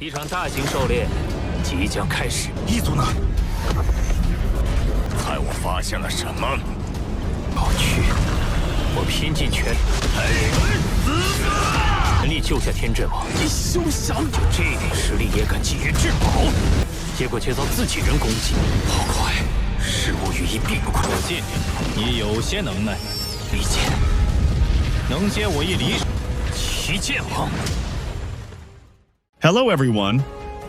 一场大型狩猎即将开始。异族呢？猜我发现了什么？我去！我拼尽全力救下天阵王。你休想！就这点实力也敢觊觎至宝，结果却遭自己人攻击。好快！事物与一并不快。我鉴定你有些能耐，利剑能接我一离手。齐剑王。 Hello everyone!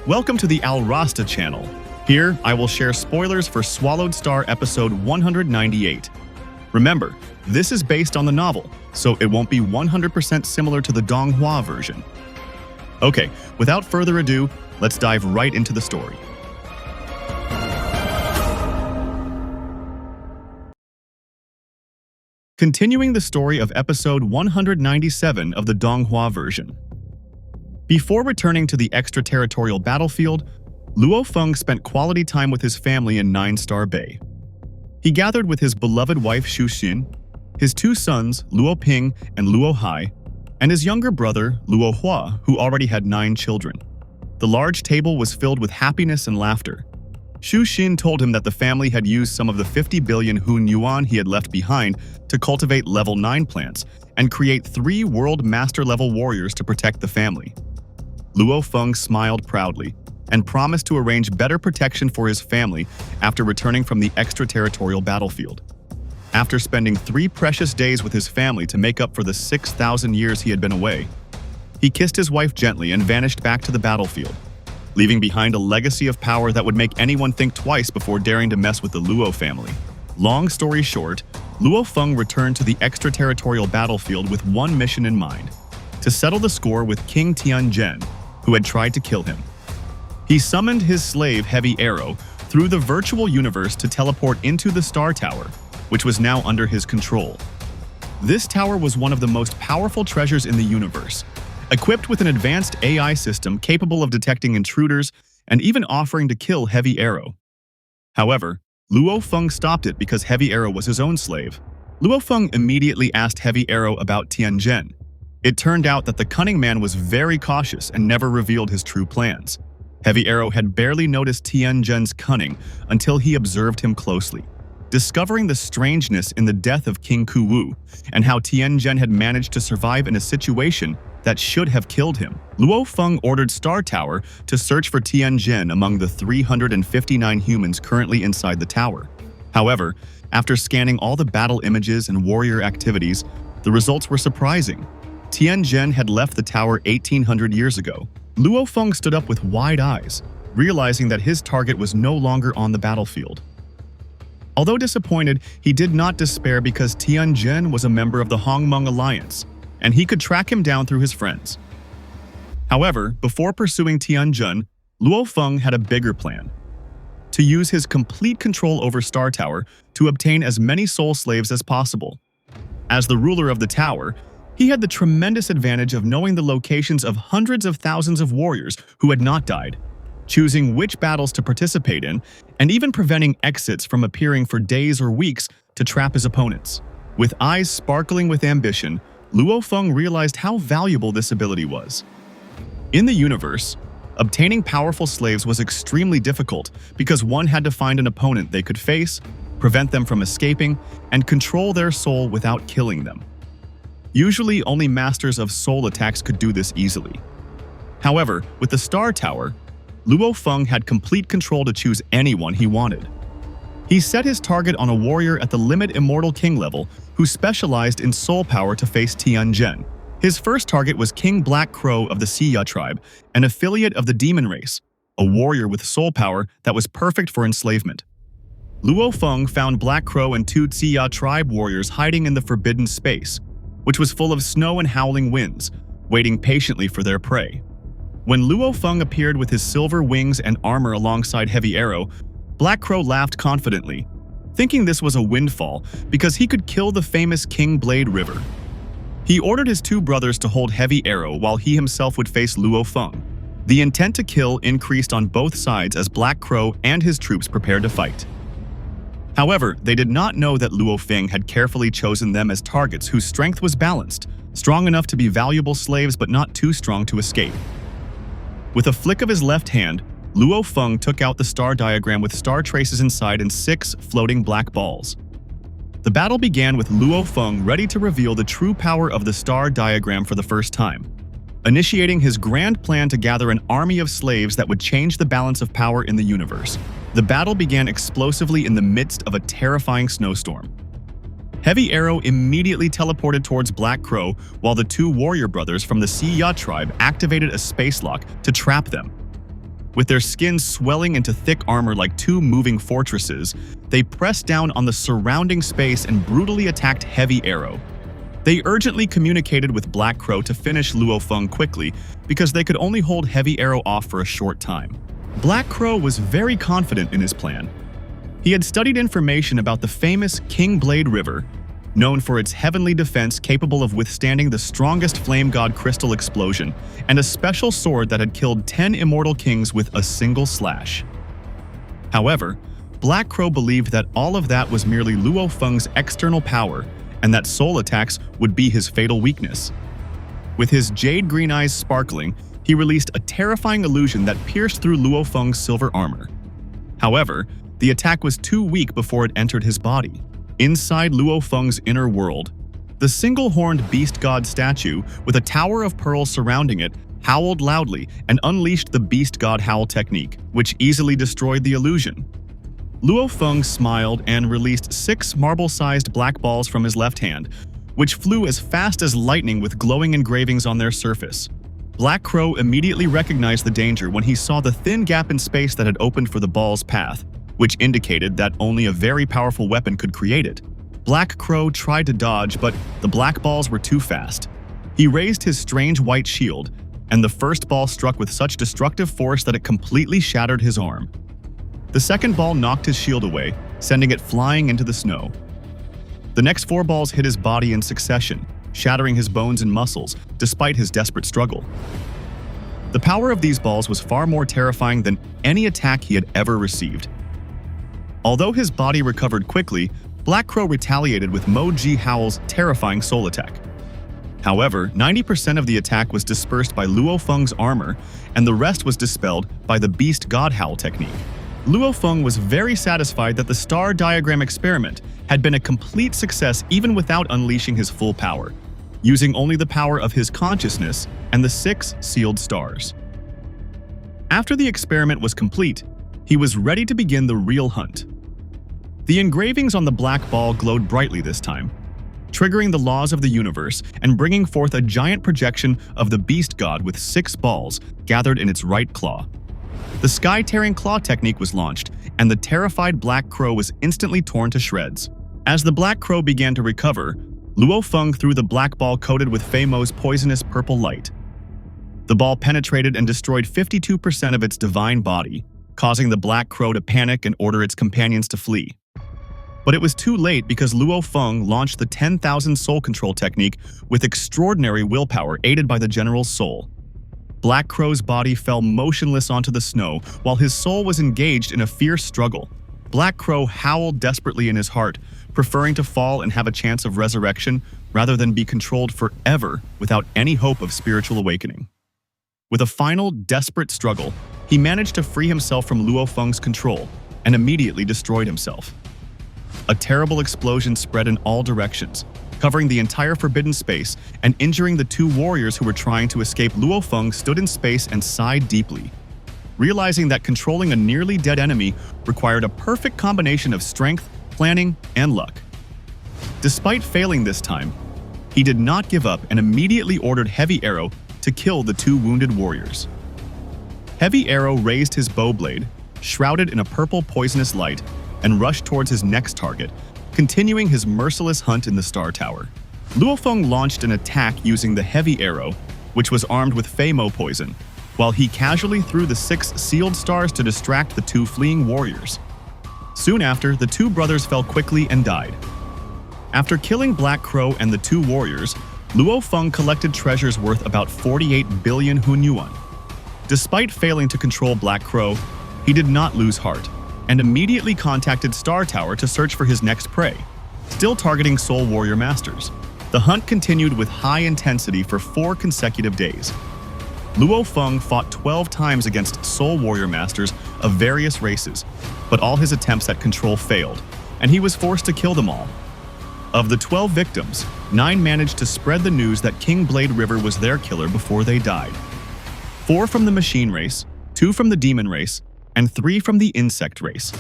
Welcome to the Al Rasta channel. Here, I will share spoilers for SwallowedStar episode 198. Remember, this is based on the novel, so it won't be 100% similar to the Donghua version. Okay, without further ado, let's dive right into the story. Continuing the story of episode 197 of the Donghua version. Before returning to the extraterritorial battlefield, Luo Feng spent quality time with his family in 9-Star Bay. He gathered with his beloved wife Xu Xin, his two sons Luo Ping and Luo Hai, and his younger brother Luo Hua, who already had 9 children. The large table was filled with happiness and laughter. Xu Xin told him that the family had used some of the 50 billion Hun Yuan he had left behind to cultivate level 9 plants and create 3 world master level warriors to protect the family. Luo Feng smiled proudly and promised to arrange better protection for his family after returning from the extraterritorial battlefield. After spending 3 precious days with his family to make up for the 6,000 years he had been away, he kissed his wife gently and vanished back to the battlefield, leaving behind a legacy of power that would make anyone think twice before daring to mess with the Luo family. Long story short, Luo Feng returned to the extraterritorial battlefield with one mission in mind: to settle the score with King Tian, who had tried to kill him. He summoned his slave Heavy Arrow through the virtual universe to teleport into the Star Tower, which was now under his control. This tower was one of the most powerful treasures in the universe, equipped with an advanced AI system capable of detecting intruders and even offering to kill Heavy Arrow. However, Luo Feng stopped it because Heavy Arrow was his own slave. Luo Feng immediately asked Heavy Arrow about Tian. It turned out that the cunning man was very cautious and never revealed his true plans. Heavy Arrow had barely noticed Tian's cunning until he observed him closely. Discovering the strangeness in the death of King Kuwu and how Tian had managed to survive in a situation that should have killed him, Luo Feng ordered Star Tower to search for Tian among the 359 humans currently inside the tower. However, after scanning all the battle images and warrior activities, the results were surprising. Tian had left the tower 1800 years ago. Luo Feng stood up with wide eyes, realizing that his target was no longer on the battlefield. Although disappointed, he did not despair because Tian was a member of the Hongmeng Alliance, and he could track him down through his friends. However, before pursuing Tian, Luo Feng had a bigger plan: to use his complete control over Star Tower to obtain as many soul slaves as possible. As the ruler of the tower, he had the tremendous advantage of knowing the locations of hundreds of thousands of warriors who had not died, choosing which battles to participate in, and even preventing exits from appearing for days or weeks to trap his opponents. With eyes sparkling with ambition, Luo Feng realized how valuable this ability was. In the universe, obtaining powerful slaves was extremely difficult because one had to find an opponent they could face, prevent them from escaping, and control their soul without killing them. Usually, only masters of soul attacks could do this easily. However, with the Star Tower, Luo Feng had complete control to choose anyone he wanted. He set his target on a warrior at the limit Immortal King level who specialized in soul power to face Tian. His first target was King Black Crow of the Xia tribe, an affiliate of the demon race, a warrior with soul power that was perfect for enslavement. Luo Feng found Black Crow and 2 Xia tribe warriors hiding in the forbidden space, which was full of snow and howling winds, waiting patiently for their prey. When Luo Feng appeared with his silver wings and armor alongside Heavy Arrow, Black Crow laughed confidently, thinking this was a windfall because he could kill the famous King Blade River. He ordered his 2 brothers to hold Heavy Arrow while he himself would face Luo Feng. The intent to kill increased on both sides as Black Crow and his troops prepared to fight. However, they did not know that Luo Feng had carefully chosen them as targets whose strength was balanced, strong enough to be valuable slaves but not too strong to escape. With a flick of his left hand, Luo Feng took out the star diagram with star traces inside and 6 floating black balls. The battle began with Luo Feng ready to reveal the true power of the star diagram for the first time, initiating his grand plan to gather an army of slaves that would change the balance of power in the universe. The battle began explosively in the midst of a terrifying snowstorm. Heavy Arrow immediately teleported towards Black Crow, while the 2 warrior brothers from the Xia tribe activated a space lock to trap them. With their skins swelling into thick armor like 2 moving fortresses, they pressed down on the surrounding space and brutally attacked Heavy Arrow. They urgently communicated with Black Crow to finish Luo Feng quickly because they could only hold Heavy Arrow off for a short time. Black Crow was very confident in his plan. He had studied information about the famous King Blade River, known for its heavenly defense capable of withstanding the strongest flame god crystal explosion, and a special sword that had killed 10 immortal kings with a single slash. However, Black Crow believed that all of that was merely Luo Feng's external power, and that soul attacks would be his fatal weakness. With his jade green eyes sparkling, he released a terrifying illusion that pierced through Luo Feng's silver armor. However, the attack was too weak before it entered his body. Inside Luo Feng's inner world, the single-horned beast god statue with a tower of pearls surrounding it howled loudly and unleashed the beast god howl technique, which easily destroyed the illusion. Luo Feng smiled and released 6 marble-sized black balls from his left hand, which flew as fast as lightning with glowing engravings on their surface. Black Crow immediately recognized the danger when he saw the thin gap in space that had opened for the ball's path, which indicated that only a very powerful weapon could create it. Black Crow tried to dodge, but the black balls were too fast. He raised his strange white shield, and the first ball struck with such destructive force that it completely shattered his arm. The second ball knocked his shield away, sending it flying into the snow. The next 4 balls hit his body in succession, shattering his bones and muscles, despite his desperate struggle. The power of these balls was far more terrifying than any attack he had ever received. Although his body recovered quickly, Black Crow retaliated with Mo Ji Howl's terrifying soul attack. However, 90% of the attack was dispersed by Luo Feng's armor, and the rest was dispelled by the Beast God Howl technique. Luo Feng was very satisfied that the star diagram experiment had been a complete success even without unleashing his full power, using only the power of his consciousness and the 6 sealed stars. After the experiment was complete, he was ready to begin the real hunt. The engravings on the black ball glowed brightly this time, triggering the laws of the universe and bringing forth a giant projection of the beast god with 6 balls gathered in its right claw. The sky-tearing claw technique was launched, and the terrified Black Crow was instantly torn to shreds. As the Black Crow began to recover, Luo Feng threw the black ball coated with Fei Mo's poisonous purple light. The ball penetrated and destroyed 52% of its divine body, causing the Black Crow to panic and order its companions to flee. But it was too late because Luo Feng launched the 10,000 soul control technique with extraordinary willpower aided by the general's soul. Black Crow's body fell motionless onto the snow while his soul was engaged in a fierce struggle. Black Crow howled desperately in his heart, preferring to fall and have a chance of resurrection rather than be controlled forever without any hope of spiritual awakening. With a final, desperate struggle, he managed to free himself from Luo Feng's control and immediately destroyed himself. A terrible explosion spread in all directions, covering the entire forbidden space and injuring the 2 warriors who were trying to escape. Luo Feng stood in space and sighed deeply, realizing that controlling a nearly dead enemy required a perfect combination of strength, planning, and luck. Despite failing this time, he did not give up and immediately ordered Heavy Arrow to kill the 2 wounded warriors. Heavy Arrow raised his bow blade, shrouded in a purple poisonous light, and rushed towards his next target, continuing his merciless hunt in the Star Tower. Luo Feng launched an attack using the Heavy Arrow, which was armed with Fei Mo poison, while he casually threw the 6 sealed stars to distract the 2 fleeing warriors. Soon after, the 2 brothers fell quickly and died. After killing Black Crow and the 2 warriors, Luo Feng collected treasures worth about 48 billion Hunyuan. Despite failing to control Black Crow, he did not lose heart, and immediately contacted Star Tower to search for his next prey, still targeting Soul Warrior Masters. The hunt continued with high intensity for 4 consecutive days. Luo Feng fought 12 times against Soul Warrior masters of various races, but all his attempts at control failed, and he was forced to kill them all. Of the 12 victims, 9 managed to spread the news that King Blade River was their killer before they died. 4 from the machine race, 2 from the demon race, and 3 from the insect race.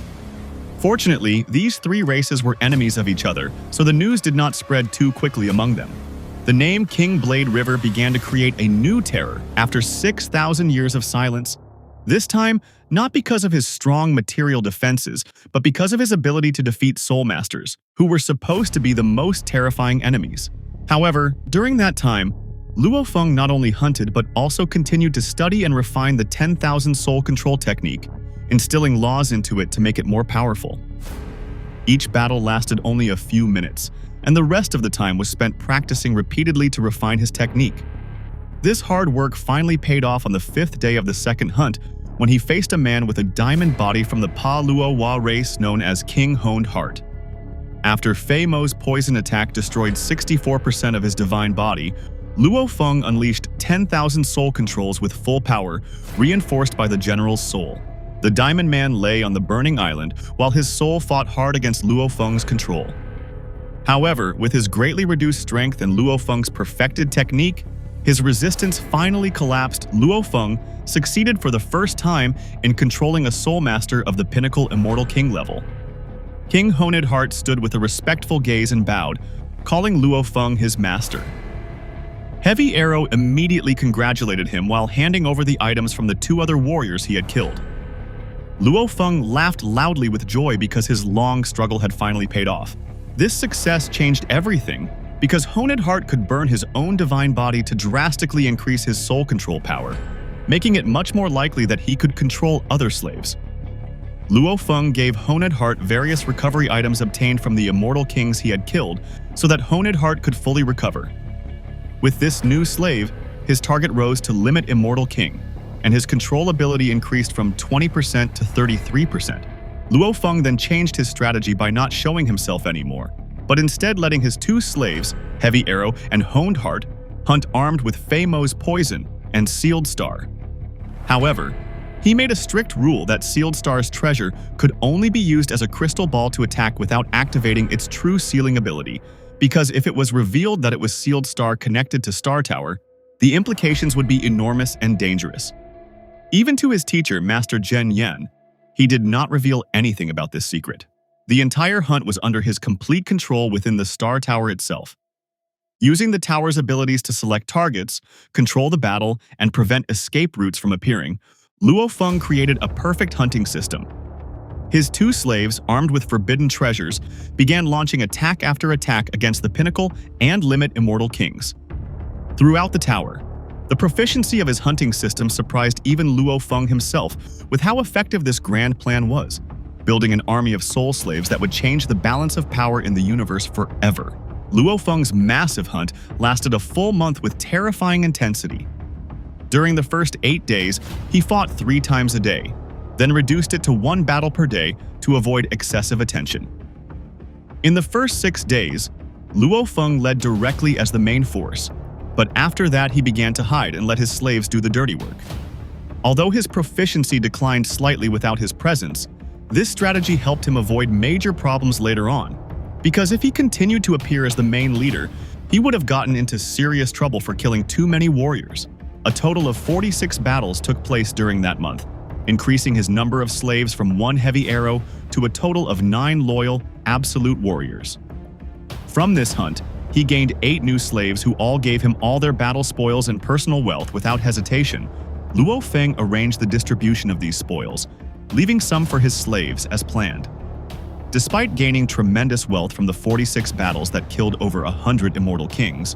Fortunately, these 3 races were enemies of each other, so the news did not spread too quickly among them. The name King Blade River began to create a new terror after 6,000 years of silence. This time, not because of his strong material defenses, but because of his ability to defeat Soul Masters, who were supposed to be the most terrifying enemies. However, during that time, Luo Feng not only hunted but also continued to study and refine the 10,000 soul control technique, instilling laws into it to make it more powerful. Each battle lasted only a few minutes, and the rest of the time was spent practicing repeatedly to refine his technique. This hard work finally paid off on the 5th day of the second hunt when he faced a man with a diamond body from the Pa Luo Hua race known as King Honed Heart. After Fei Mo's poison attack destroyed 64% of his divine body, Luo Feng unleashed 10,000 soul controls with full power, reinforced by the general's soul. The Diamond Man lay on the burning island while his soul fought hard against Luo Feng's control. However, with his greatly reduced strength and Luo Feng's perfected technique, his resistance finally collapsed. Luo Feng succeeded for the first time in controlling a soul master of the pinnacle Immortal King level. King Honed Heart stood with a respectful gaze and bowed, calling Luo Feng his master. Heavy Arrow immediately congratulated him while handing over the items from the 2 other warriors he had killed. Luo Feng laughed loudly with joy because his long struggle had finally paid off. This success changed everything, because Honed Heart could burn his own divine body to drastically increase his soul control power, making it much more likely that he could control other slaves. Luo Feng gave Honed Heart various recovery items obtained from the immortal kings he had killed so that Honed Heart could fully recover. With this new slave, his target rose to Limit Immortal King, and his control ability increased from 20% to 33%. Luo Feng then changed his strategy by not showing himself anymore, but instead letting his 2 slaves, Heavy Arrow and Honed Heart, hunt armed with Fei Mo's poison and Sealed Star. However, he made a strict rule that Sealed Star's treasure could only be used as a crystal ball to attack without activating its true sealing ability, because if it was revealed that it was Sealed Star connected to Star Tower, the implications would be enormous and dangerous. Even to his teacher, Master Zhen Yan, he did not reveal anything about this secret. The entire hunt was under his complete control within the Star Tower itself. Using the tower's abilities to select targets, control the battle, and prevent escape routes from appearing, Luo Feng created a perfect hunting system. His 2 slaves, armed with forbidden treasures, began launching attack after attack against the Pinnacle and Limit Immortal Kings. Throughout the tower, the proficiency of his hunting system surprised even Luo Feng himself with how effective this grand plan was, building an army of soul slaves that would change the balance of power in the universe forever. Luo Feng's massive hunt lasted a full month with terrifying intensity. During the first 8 days, he fought 3 times a day, then reduced it to 1 battle per day to avoid excessive attention. In the first 6 days, Luo Feng led directly as the main force, but after that he began to hide and let his slaves do the dirty work. Although his proficiency declined slightly without his presence, this strategy helped him avoid major problems later on, because if he continued to appear as the main leader, he would have gotten into serious trouble for killing too many warriors. A total of 46 battles took place during that month, increasing his number of slaves from 1 Heavy Arrow to a total of 9 loyal, absolute warriors. From this hunt, he gained 8 new slaves who all gave him all their battle spoils and personal wealth without hesitation. Luo Feng arranged the distribution of these spoils, leaving some for his slaves as planned. Despite gaining tremendous wealth from the 46 battles that killed over 100 immortal kings,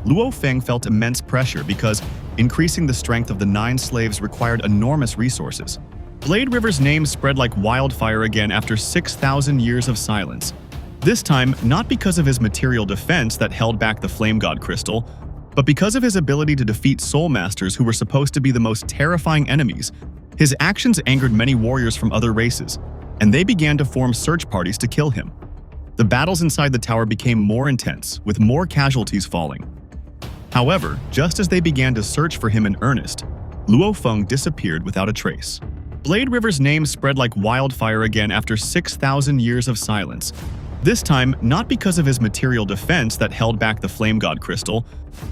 Luo Feng felt immense pressure because increasing the strength of the 9 slaves required enormous resources. Blade River's name spread like wildfire again after 6,000 years of silence. This time, not because of his material defense that held back the Flame God Crystal, but because of his ability to defeat Soul Masters who were supposed to be the most terrifying enemies. His actions angered many warriors from other races, and they began to form search parties to kill him. The battles inside the tower became more intense, with more casualties falling. However, just as they began to search for him in earnest, Luo Feng disappeared without a trace. Blade River's name spread like wildfire again after 6,000 years of silence. This time, not because of his material defense that held back the Flame God Crystal,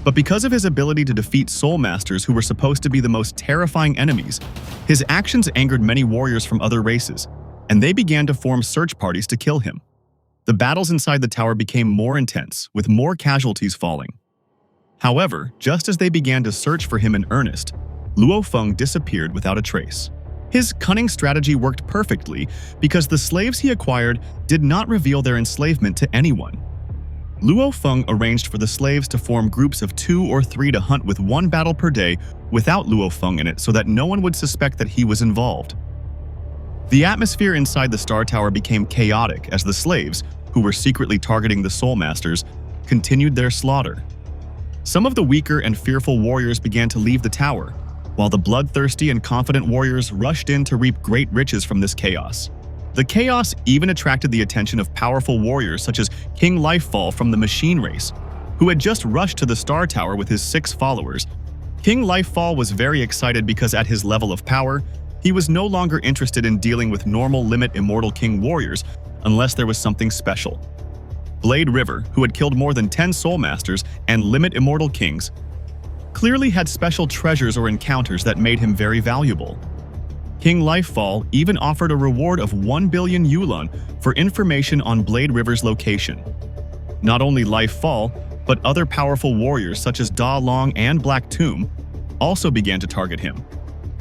but because of his ability to defeat Soul Masters who were supposed to be the most terrifying enemies. His actions angered many warriors from other races, and they began to form search parties to kill him. The battles inside the tower became more intense, with more casualties falling. However, just as they began to search for him in earnest, Luo Feng disappeared without a trace. His cunning strategy worked perfectly because the slaves he acquired did not reveal their enslavement to anyone. Luo Feng arranged for the slaves to form groups of 2 or 3 to hunt with 1 battle per day without Luo Feng in it so that no one would suspect that he was involved. The atmosphere inside the Star Tower became chaotic as the slaves, who were secretly targeting the Soul Masters, continued their slaughter. Some of the weaker and fearful warriors began to leave the tower, while the bloodthirsty and confident warriors rushed in to reap great riches from this chaos. The chaos even attracted the attention of powerful warriors such as King Lifefall from the Machine Race, who had just rushed to the Star Tower with his 6 followers. King Lifefall was very excited because at his level of power, he was no longer interested in dealing with normal Limit Immortal King warriors unless there was something special. Blade River, who had killed more than 10 Soul Masters and Limit Immortal Kings, clearly had special treasures or encounters that made him very valuable. King Lifefall even offered a reward of 1 billion yuan for information on Blade River's location. Not only Lifefall, but other powerful warriors such as Da Long and Black Tomb also began to target him,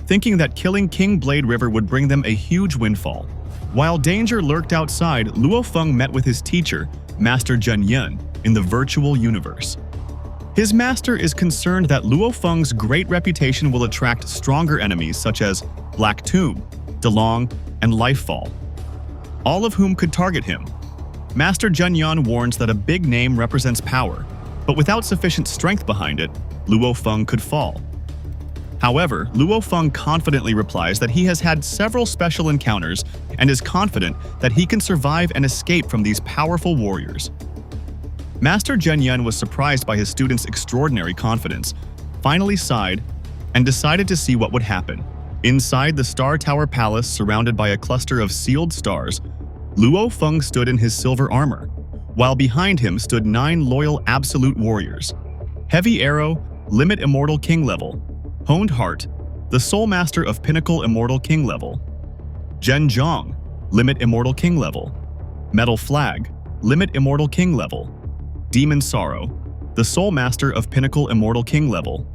thinking that killing King Blade River would bring them a huge windfall. While danger lurked outside, Luo Feng met with his teacher, Master Zhen Yun, in the virtual universe. His master is concerned that Luo Feng's great reputation will attract stronger enemies such as Black Tomb, Da Long, and Lifefall, all of whom could target him. Master Zhen Yun warns that a big name represents power, but without sufficient strength behind it, Luo Feng could fall. However, Luo Feng confidently replies that he has had several special encounters and is confident that he can survive and escape from these powerful warriors. Master Zhen Yun was surprised by his student's extraordinary confidence, finally sighed, and decided to see what would happen. Inside the Star Tower Palace, surrounded by a cluster of sealed stars, Luo Feng stood in his silver armor, while behind him stood 9 loyal Absolute Warriors: Heavy Arrow, Limit Immortal King Level; Honed Heart, the Soul Master of Pinnacle Immortal King Level; Zhen Zhang, Limit Immortal King Level; Metal Flag, Limit Immortal King Level; Demon Sorrow, the Soul Master of Pinnacle Immortal King Level;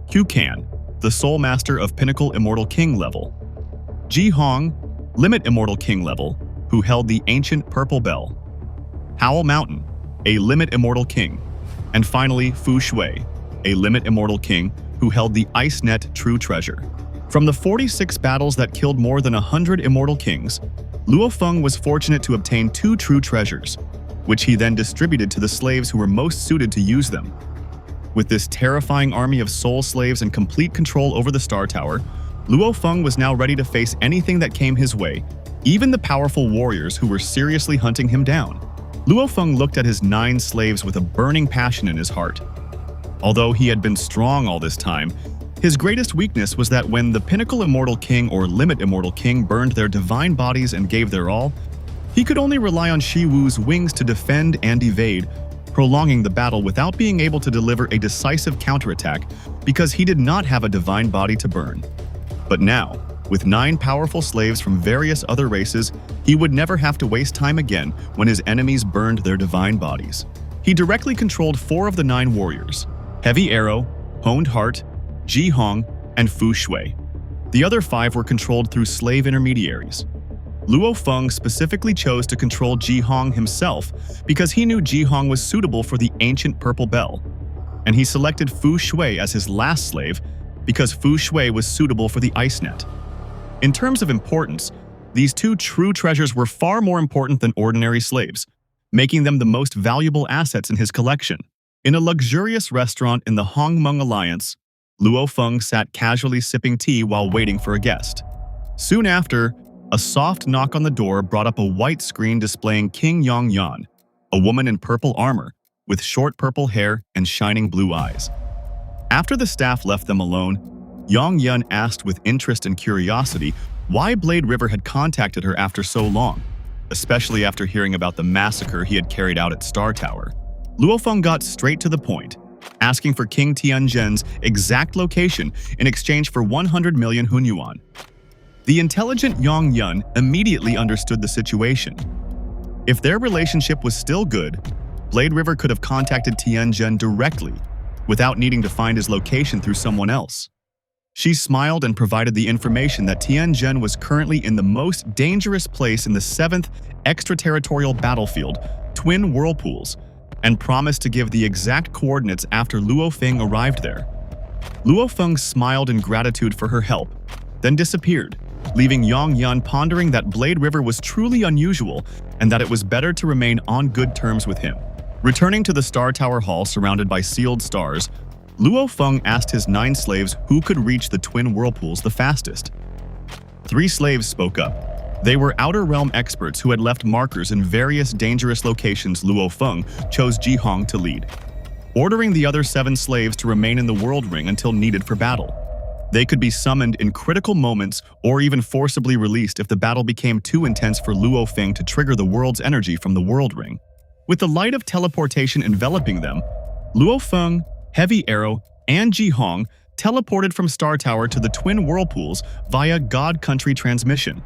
Q-Can, the Soul Master of Pinnacle Immortal King Level; Ji Hong, Limit Immortal King Level, who held the Ancient Purple Bell; Howl Mountain, a Limit Immortal King; and finally Fu Shui, a Limit Immortal King who held the Ice Net True Treasure. From the 46 battles that killed more than 100 Immortal Kings, Luo Feng was fortunate to obtain 2 true treasures, which he then distributed to the slaves who were most suited to use them. With this terrifying army of soul slaves and complete control over the Star Tower, Luo Feng was now ready to face anything that came his way, even the powerful warriors who were seriously hunting him down. Luo Feng looked at his 9 slaves with a burning passion in his heart. Although he had been strong all this time, his greatest weakness was that when the Pinnacle Immortal King or Limit Immortal King burned their divine bodies and gave their all, he could only rely on Shi Wu's wings to defend and evade, prolonging the battle without being able to deliver a decisive counterattack because he did not have a divine body to burn. But now, with 9 powerful slaves from various other races, he would never have to waste time again when his enemies burned their divine bodies. He directly controlled 4 of the 9 warriors: Heavy Arrow, Honed Heart, Ji Hong, and Fu Shui. The other 5 were controlled through slave intermediaries. Luo Feng specifically chose to control Ji Hong himself because he knew Ji Hong was suitable for the Ancient Purple Bell, and he selected Fu Shui as his last slave because Fu Shui was suitable for the Ice Net. In terms of importance, these 2 true treasures were far more important than ordinary slaves, making them the most valuable assets in his collection. In a luxurious restaurant in the Hongmeng Alliance, Luo Feng sat casually sipping tea while waiting for a guest. Soon after, a soft knock on the door brought up a white screen displaying King Yang Yan, a woman in purple armor, with short purple hair and shining blue eyes. After the staff left them alone, Yang Yun asked with interest and curiosity why Blade River had contacted her after so long, especially after hearing about the massacre he had carried out at Star Tower. Luo Feng got straight to the point, asking for King Tianzhen's exact location in exchange for 100 million Hunyuan. The intelligent Yang Yun immediately understood the situation. If their relationship was still good, Blade River could have contacted Tianzhen directly, without needing to find his location through someone else. She smiled and provided the information that Tianzhen was currently in the most dangerous place in the 7th extraterritorial battlefield, Twin Whirlpools, and promised to give the exact coordinates after Luo Feng arrived there. Luo Feng smiled in gratitude for her help, then disappeared, leaving Yang Yun pondering that Blade River was truly unusual and that it was better to remain on good terms with him. Returning to the Star Tower Hall surrounded by sealed stars, Luo Feng asked his 9 slaves who could reach the Twin Whirlpools the fastest. 3 slaves spoke up. They were Outer Realm experts who had left markers in various dangerous locations. Luo Feng chose Jihong to lead, ordering the other 7 slaves to remain in the World Ring until needed for battle. They could be summoned in critical moments or even forcibly released if the battle became too intense for Luo Feng to trigger the world's energy from the World Ring. With the light of teleportation enveloping them, Luo Feng, Heavy Arrow, and Jihong teleported from Star Tower to the Twin Whirlpools via God Country transmission.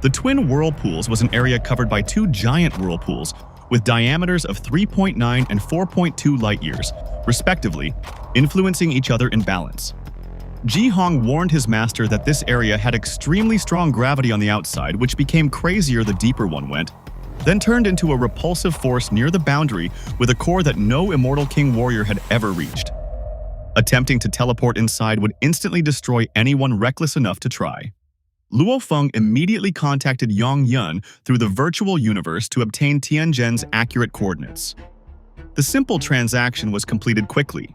The Twin Whirlpools was an area covered by 2 giant whirlpools with diameters of 3.9 and 4.2 light-years, respectively, influencing each other in balance. Jihong warned his master that this area had extremely strong gravity on the outside, which became crazier the deeper one went, then turned into a repulsive force near the boundary with a core that no immortal King-Warrior had ever reached. Attempting to teleport inside would instantly destroy anyone reckless enough to try. Luo Feng immediately contacted Yang Yun through the virtual universe to obtain Tianzhen's accurate coordinates. The simple transaction was completed quickly.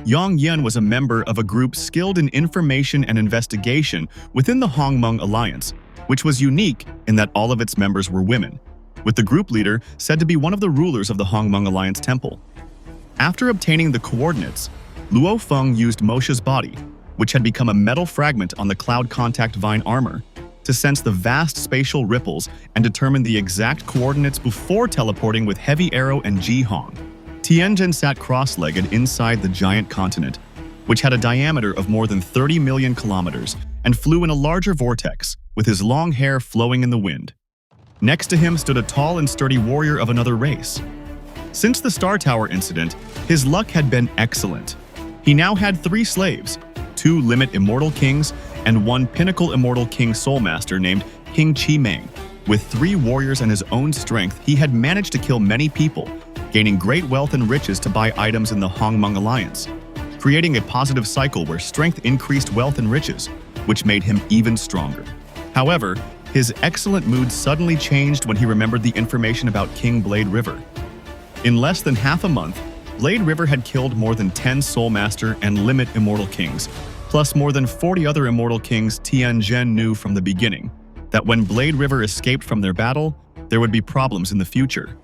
Yang Yun was a member of a group skilled in information and investigation within the Hongmeng Alliance, which was unique in that all of its members were women, with the group leader said to be one of the rulers of the Hongmeng Alliance temple. After obtaining the coordinates, Luo Feng used Moshe's body, which had become a metal fragment on the Cloud Contact Vine armor, to sense the vast spatial ripples and determine the exact coordinates before teleporting with Heavy Arrow and Jihong. Tianzhen sat cross-legged inside the giant continent, which had a diameter of more than 30 million kilometers and flew in a larger vortex, with his long hair flowing in the wind. Next to him stood a tall and sturdy warrior of another race. Since the Star Tower incident, his luck had been excellent. He now had 3 slaves, 2 Limit Immortal Kings, and 1 Pinnacle Immortal King Soulmaster named King Chi Meng. With 3 warriors and his own strength, he had managed to kill many people, gaining great wealth and riches to buy items in the Hongmeng Alliance, creating a positive cycle where strength increased wealth and riches, which made him even stronger. However, his excellent mood suddenly changed when he remembered the information about King Blade River. In less than half a month, Blade River had killed more than 10 Soulmaster and Limit Immortal Kings, plus more than 40 other Immortal Kings. Tianzhen knew from the beginning that when Blade River escaped from their battle, there would be problems in the future.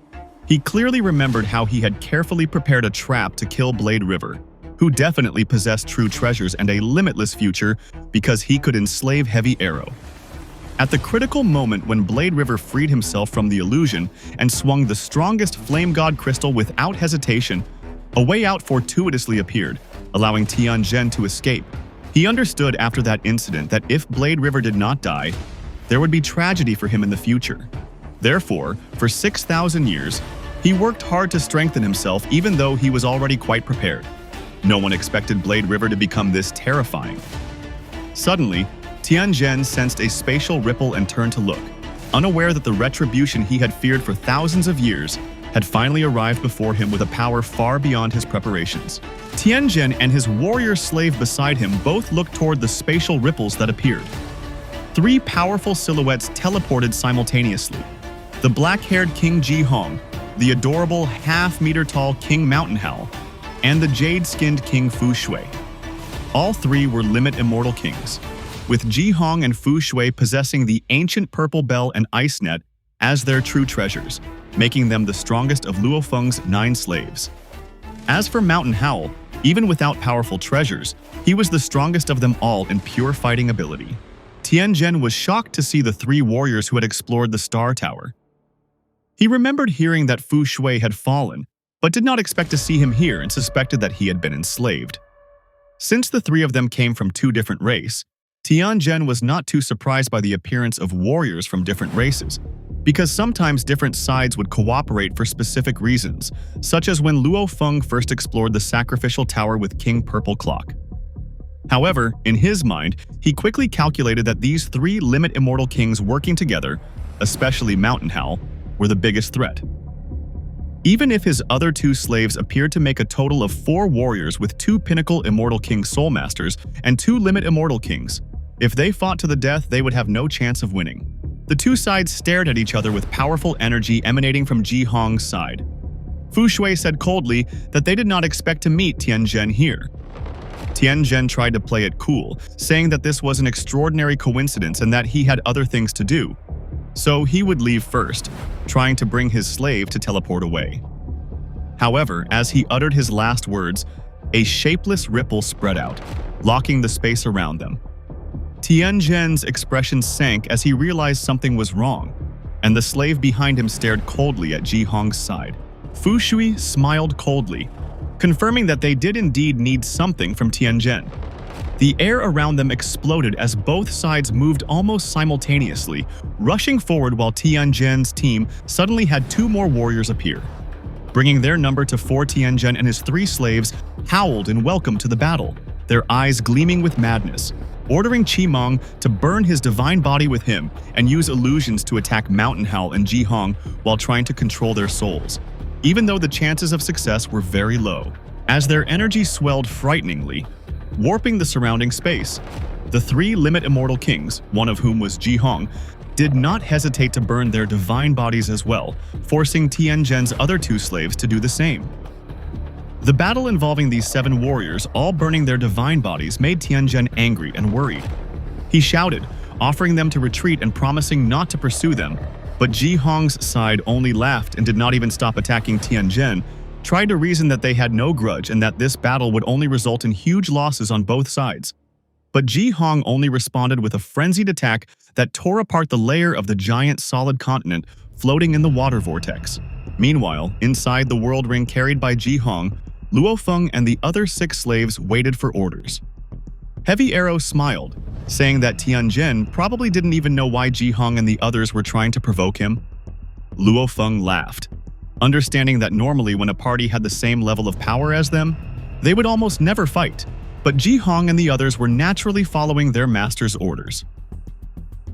He clearly remembered how he had carefully prepared a trap to kill Blade River, who definitely possessed true treasures and a limitless future because he could enslave Heavy Arrow. At the critical moment when Blade River freed himself from the illusion and swung the strongest Flame God crystal without hesitation, a way out fortuitously appeared, allowing Tianzhen to escape. He understood after that incident that if Blade River did not die, there would be tragedy for him in the future. Therefore, for 6,000 years, he worked hard to strengthen himself even though he was already quite prepared. No one expected Blade River to become this terrifying. Suddenly, Tianzhen sensed a spatial ripple and turned to look, unaware that the retribution he had feared for thousands of years had finally arrived before him with a power far beyond his preparations. Tianzhen and his warrior slave beside him both looked toward the spatial ripples that appeared. 3 powerful silhouettes teleported simultaneously. The black-haired King Jihong, the adorable half-meter-tall King Mountain Howl, and the jade-skinned King Fu Shui. All 3 were Limit Immortal Kings, with Jihong and Fu Shui possessing the ancient Purple Bell and Ice Net as their true treasures. making them the strongest of Luo Feng's 9 slaves. As for Mountain Howl, even without powerful treasures, he was the strongest of them all in pure fighting ability. Tian was shocked to see the 3 warriors who had explored the Star Tower. He remembered hearing that Fu Shui had fallen, but did not expect to see him here and suspected that he had been enslaved. Since the 3 of them came from 2 different races, Tian was not too surprised by the appearance of warriors from different races, because sometimes different sides would cooperate for specific reasons, such as when Luo Feng first explored the sacrificial tower with King Purple Clock. However, in his mind, he quickly calculated that these 3 limit immortal kings working together, especially Mountain Howl, were the biggest threat. Even if his other 2 slaves appeared to make a total of 4 warriors with 2 pinnacle immortal king soul masters and 2 limit immortal kings, if they fought to the death, they would have no chance of winning. The 2 sides stared at each other with powerful energy emanating from Ji Hong's side. Fu Shui said coldly that they did not expect to meet Tian here. Tian tried to play it cool, saying that this was an extraordinary coincidence and that he had other things to do. So he would leave first, trying to bring his slave to teleport away. However, as he uttered his last words, a shapeless ripple spread out, locking the space around them. Tian's expression sank as he realized something was wrong, and the slave behind him stared coldly at Ji Hong's side. Fu Shui smiled coldly, confirming that they did indeed need something from Tian. The air around them exploded as both sides moved almost simultaneously, rushing forward while Tian's team suddenly had 2 more warriors appear. Bringing their number to 4, Tian and his 3 slaves howled in welcome to the battle, their eyes gleaming with madness, ordering Qimeng to burn his divine body with him and use illusions to attack Mountain Howl and Ji Hong while trying to control their souls, even though the chances of success were very low, as their energy swelled frighteningly, warping the surrounding space. The 3 limit immortal kings, one of whom was Ji Hong, did not hesitate to burn their divine bodies as well, forcing Tian's other 2 slaves to do the same. The battle involving these 7 warriors all burning their divine bodies made Tian angry and worried. He shouted, offering them to retreat and promising not to pursue them, but Ji Hong's side only laughed and did not even stop attacking Tian, tried to reason that they had no grudge and that this battle would only result in huge losses on both sides. But Ji Hong only responded with a frenzied attack that tore apart the layer of the giant solid continent floating in the water vortex. Meanwhile, inside the world ring carried by Ji Hong, Luo Feng and the other 6 slaves waited for orders. Heavy Arrow smiled, saying that Tian probably didn't even know why Ji Hong and the others were trying to provoke him. Luo Feng laughed, understanding that normally when a party had the same level of power as them, they would almost never fight, but Ji Hong and the others were naturally following their master's orders.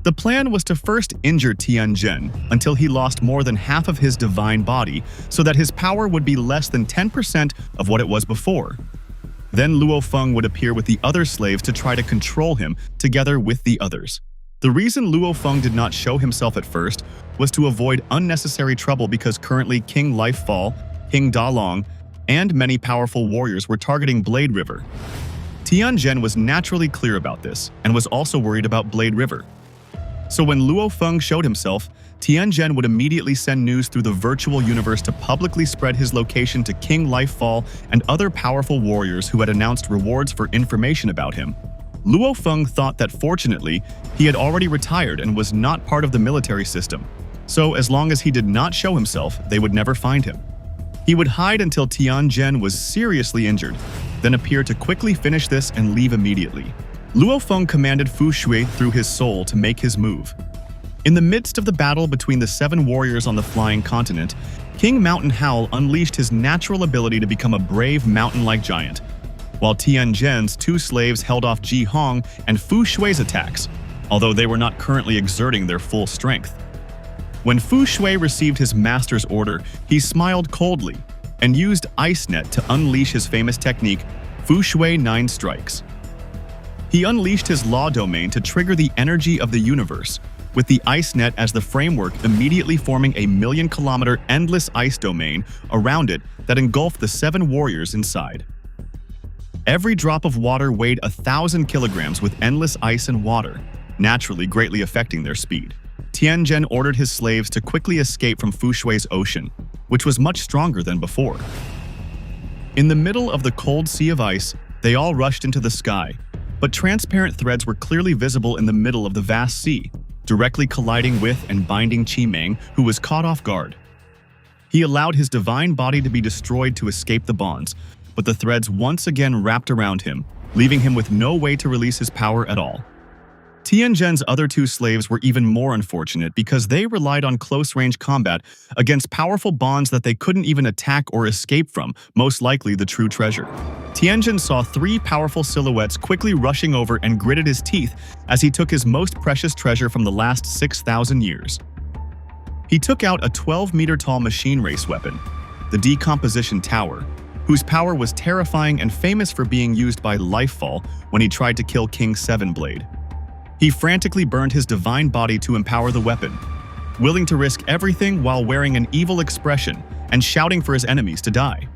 The plan was to first injure Tian until he lost more than half of his divine body so that his power would be less than 10% of what it was before. Then Luo Feng would appear with the other slaves to try to control him together with the others. The reason Luo Feng did not show himself at first was to avoid unnecessary trouble because currently King Lifefall, King Da Long, and many powerful warriors were targeting Blade River. Tian was naturally clear about this and was also worried about Blade River. So when Luo Feng showed himself, Tian would immediately send news through the virtual universe to publicly spread his location to King Lifefall and other powerful warriors who had announced rewards for information about him. Luo Feng thought that fortunately, he had already retired and was not part of the military system, so as long as he did not show himself, they would never find him. He would hide until Tian was seriously injured, then appear to quickly finish this and leave immediately. Luo Feng commanded Fu Shui through his soul to make his move. In the midst of the battle between the 7 warriors on the flying continent, King Mountain Howl unleashed his natural ability to become a brave mountain-like giant, while Tian's 2 slaves held off Ji Hong and Fu Shui's attacks, although they were not currently exerting their full strength. When Fu Shui received his master's order, he smiled coldly and used Ice Net to unleash his famous technique, Fu Shui 9 Strikes. He unleashed his law domain to trigger the energy of the universe, with the Ice Net as the framework immediately forming a 1,000,000-kilometer endless ice domain around it that engulfed the 7 warriors inside. Every drop of water weighed 1,000 kilograms with endless ice and water, naturally greatly affecting their speed. Tianzhen ordered his slaves to quickly escape from Fu Shui's ocean, which was much stronger than before. In the middle of the cold sea of ice, they all rushed into the sky, but transparent threads were clearly visible in the middle of the vast sea, directly colliding with and binding Qimeng, who was caught off guard. He allowed his divine body to be destroyed to escape the bonds, but the threads once again wrapped around him, leaving him with no way to release his power at all. Tianzhen's other two slaves were even more unfortunate because they relied on close-range combat against powerful bonds that they couldn't even attack or escape from, most likely the true treasure. Tianzhen saw three powerful silhouettes quickly rushing over and gritted his teeth as he took his most precious treasure from the last 6,000 years. He took out a 12-meter-tall machine race weapon, the Decomposition Tower, whose power was terrifying and famous for being used by Lifefall when he tried to kill King Sevenblade. He frantically burned his divine body to empower the weapon, willing to risk everything while wearing an evil expression and shouting for his enemies to die.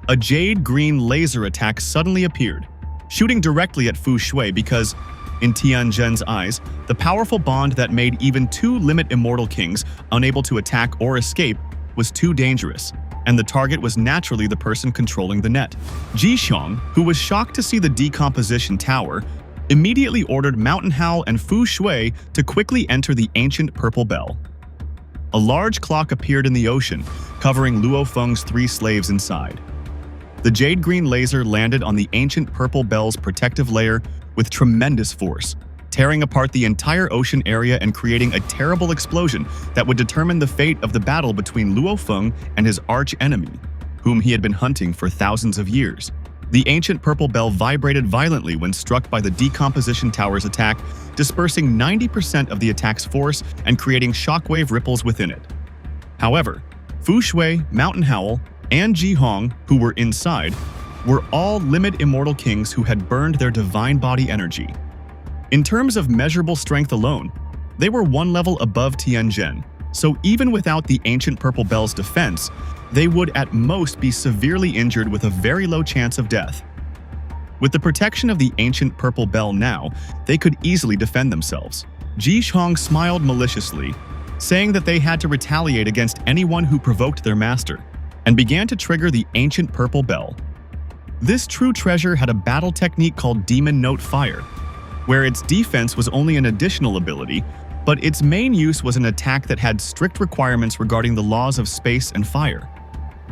A jade-green laser attack suddenly appeared, shooting directly at Fu Shui because, in Tianzhen's eyes, the powerful bond that made even two limit immortal kings unable to attack or escape was too dangerous, and the target was naturally the person controlling the net. Zhishong, who was shocked to see the Decomposition Tower, immediately ordered Mountain Howl and Fu Shui to quickly enter the ancient Purple Bell. A large clock appeared in the ocean, covering Luo Feng's three slaves inside. The jade-green laser landed on the ancient Purple Bell's protective layer with tremendous force, tearing apart the entire ocean area and creating a terrible explosion that would determine the fate of the battle between Luo Feng and his arch-enemy, whom he had been hunting for thousands of years. The ancient Purple Bell vibrated violently when struck by the Decomposition Tower's attack, dispersing 90% of the attack's force and creating shockwave ripples within it. However, Fu Shui, Mountain Howl, and Zhihong, who were inside, were all limit immortal kings who had burned their divine body energy. In terms of measurable strength alone, they were one level above Tianzhen, so even without the ancient Purple Bell's defense, they would at most be severely injured with a very low chance of death. With the protection of the ancient Purple Bell now, they could easily defend themselves. Zhishong smiled maliciously, saying that they had to retaliate against anyone who provoked their master, and began to trigger the ancient Purple Bell. This true treasure had a battle technique called Demon Note Fire, where its defense was only an additional ability, but its main use was an attack that had strict requirements regarding the laws of space and fire.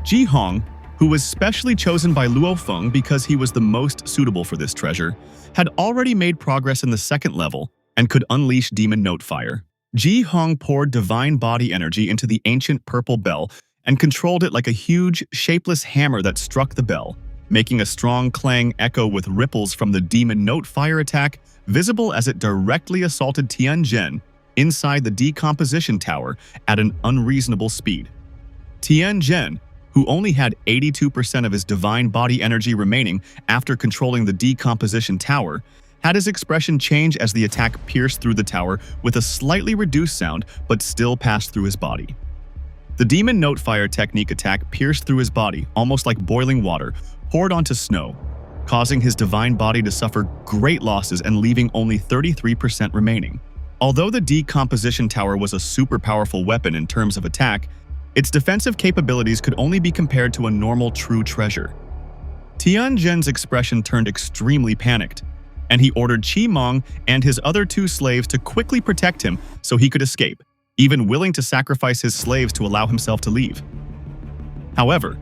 Zhihong, who was specially chosen by Luo Feng because he was the most suitable for this treasure, had already made progress in the second level and could unleash Demon Note Fire. Zhihong poured divine body energy into the ancient Purple Bell and controlled it like a huge, shapeless hammer that struck the bell, making a strong clang echo with ripples from the Demon Note Fire attack visible as it directly assaulted Tianzhen inside the Decomposition Tower at an unreasonable speed. Tianzhen, who only had 82% of his divine body energy remaining after controlling the Decomposition Tower, had his expression change as the attack pierced through the tower with a slightly reduced sound but still passed through his body. The Demon Note Fire technique attack pierced through his body, almost like boiling water, poured onto snow, causing his divine body to suffer great losses and leaving only 33% remaining. Although the Decomposition Tower was a super powerful weapon in terms of attack, its defensive capabilities could only be compared to a normal true treasure. Tianzhen's expression turned extremely panicked, and he ordered Qimeng and his other two slaves to quickly protect him so he could escape, even willing to sacrifice his slaves to allow himself to leave. However,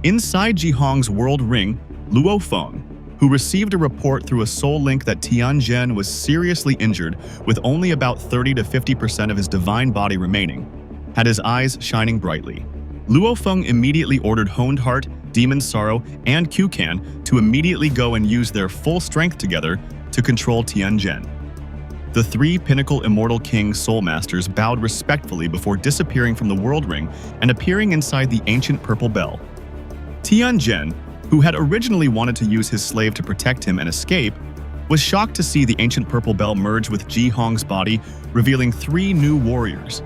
inside Zhihong's world ring, Luo Feng, who received a report through a soul link that Tianzhen was seriously injured with only about 30 to 50% of his divine body remaining, had his eyes shining brightly. Luo Feng immediately ordered Honed Heart, Demon Sorrow, and Qucan to immediately go and use their full strength together to control Tianzhen. The three Pinnacle Immortal King Soul Masters bowed respectfully before disappearing from the World Ring and appearing inside the ancient Purple Bell. Tianzhen, who had originally wanted to use his slave to protect him and escape, was shocked to see the ancient Purple Bell merge with Zhihong's body, revealing three new warriors.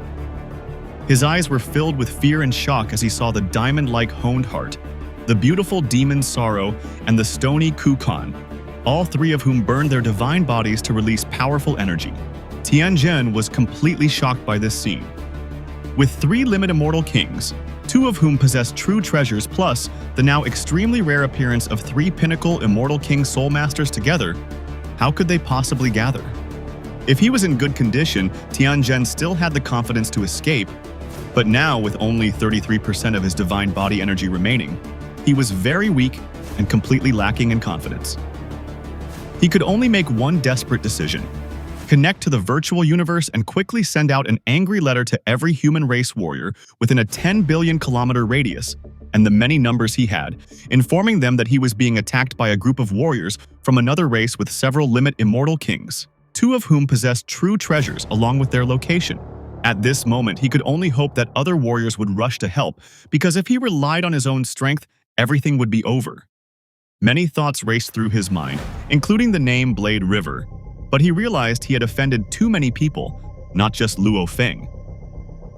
His eyes were filled with fear and shock as he saw the diamond-like Honed Heart, the beautiful Demon Sorrow, and the stony Qucan, all three of whom burned their divine bodies to release powerful energy. Tian was completely shocked by this scene. With 3 limit immortal kings, 2 of whom possessed true treasures plus the now extremely rare appearance of 3 pinnacle immortal king soul masters together, how could they possibly gather? If he was in good condition, Tian still had the confidence to escape, but now with only 33% of his divine body energy remaining, he was very weak and completely lacking in confidence. He could only make one desperate decision: connect to the virtual universe and quickly send out an angry letter to every human race warrior within a 10 billion kilometer radius, and the many numbers he had, informing them that he was being attacked by a group of warriors from another race with several limit immortal kings, 2 of whom possessed true treasures along with their location. At this moment, he could only hope that other warriors would rush to help, because if he relied on his own strength, everything would be over. Many thoughts raced through his mind, including the name Blade River, but he realized he had offended too many people, not just Luo Feng.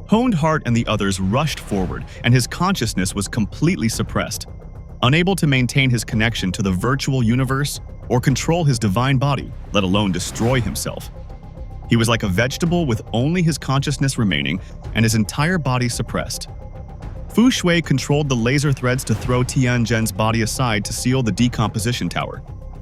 Honed Heart and the others rushed forward, and his consciousness was completely suppressed, unable to maintain his connection to the virtual universe or control his divine body, let alone destroy himself. He was like a vegetable with only his consciousness remaining and his entire body suppressed. Fu Shui controlled the laser threads to throw Tian's body aside to seal the decomposition tower,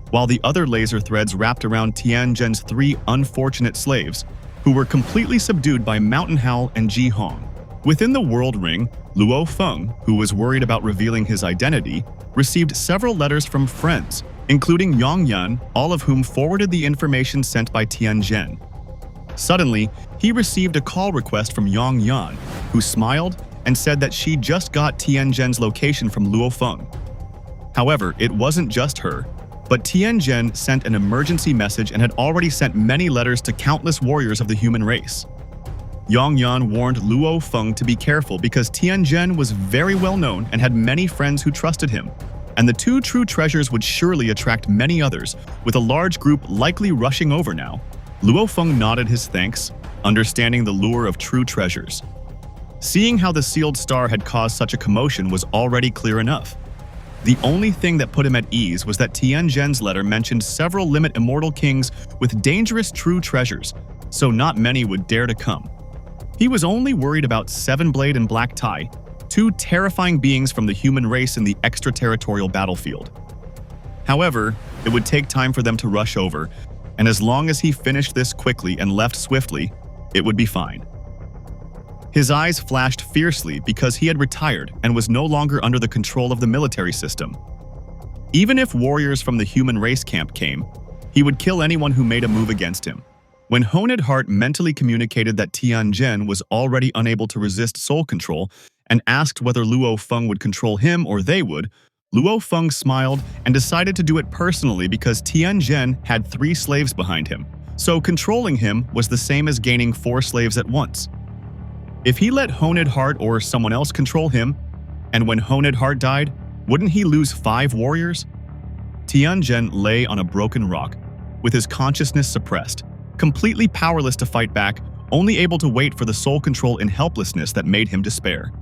while the other laser threads wrapped around Tian's 3 unfortunate slaves, who were completely subdued by Mountain Howl and Ji Hong. Within the World Ring, Luo Feng, who was worried about revealing his identity, received several letters from friends, including Yang Yan, all of whom forwarded the information sent by Tian. Suddenly, he received a call request from Yang Yan, who smiled and said that she just got Tian's location from Luo Feng. However, it wasn't just her, but Tian sent an emergency message and had already sent many letters to countless warriors of the human race. Yang Yan warned Luo Feng to be careful because Tian was very well known and had many friends who trusted him, and the 2 true treasures would surely attract many others, with a large group likely rushing over now. Luo Feng nodded his thanks, understanding the lure of true treasures. Seeing how the sealed star had caused such a commotion was already clear enough. The only thing that put him at ease was that Tian's letter mentioned several limit immortal kings with dangerous true treasures, so not many would dare to come. He was only worried about Seven Blade and Black Tai, 2 terrifying beings from the human race in the extraterritorial battlefield. However, it would take time for them to rush over, and as long as he finished this quickly and left swiftly, it would be fine. His eyes flashed fiercely because he had retired and was no longer under the control of the military system. Even if warriors from the human race camp came, he would kill anyone who made a move against him. When Honed Heart mentally communicated that Tian was already unable to resist soul control and asked whether Luo Feng would control him or they would, Luo Feng smiled and decided to do it personally because Tian had 3 slaves behind him, so controlling him was the same as gaining 4 slaves at once. If he let Honed Heart or someone else control him, and when Honed Heart died, wouldn't he lose 5 warriors? Tian lay on a broken rock, with his consciousness suppressed, completely powerless to fight back, only able to wait for the soul control in helplessness that made him despair.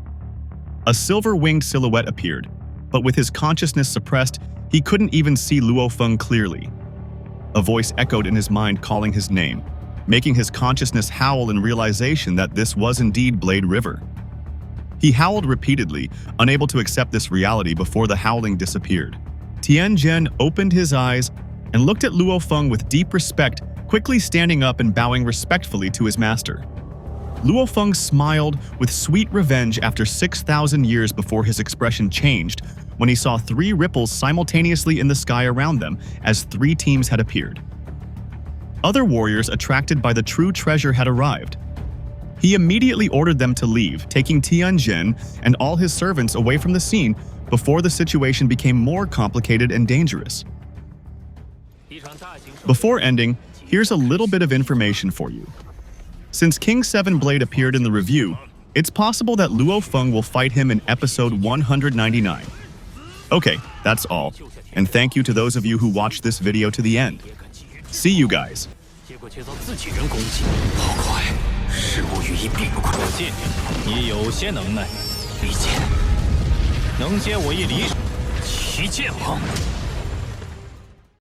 A silver-winged silhouette appeared, but with his consciousness suppressed, he couldn't even see Luo Feng clearly. A voice echoed in his mind calling his name, making his consciousness howl in realization that this was indeed Blade River. He howled repeatedly, unable to accept this reality before the howling disappeared. Tian opened his eyes and looked at Luo Feng with deep respect, quickly standing up and bowing respectfully to his master. Luo Feng smiled with sweet revenge after 6,000 years before his expression changed when he saw 3 ripples simultaneously in the sky around them as 3 teams had appeared. Other warriors attracted by the true treasure had arrived. He immediately ordered them to leave, taking Tian and all his servants away from the scene before the situation became more complicated and dangerous. Before ending, here's a little bit of information for you. Since King 7 Blade appeared in the review, it's possible that Luo Feng will fight him in episode 199. Okay, that's all, and thank you to those of you who watched this video to the end. See you guys. 好快，事物语义并不快。我鉴定你有些能耐，理解。能接我一离手。齐剑王。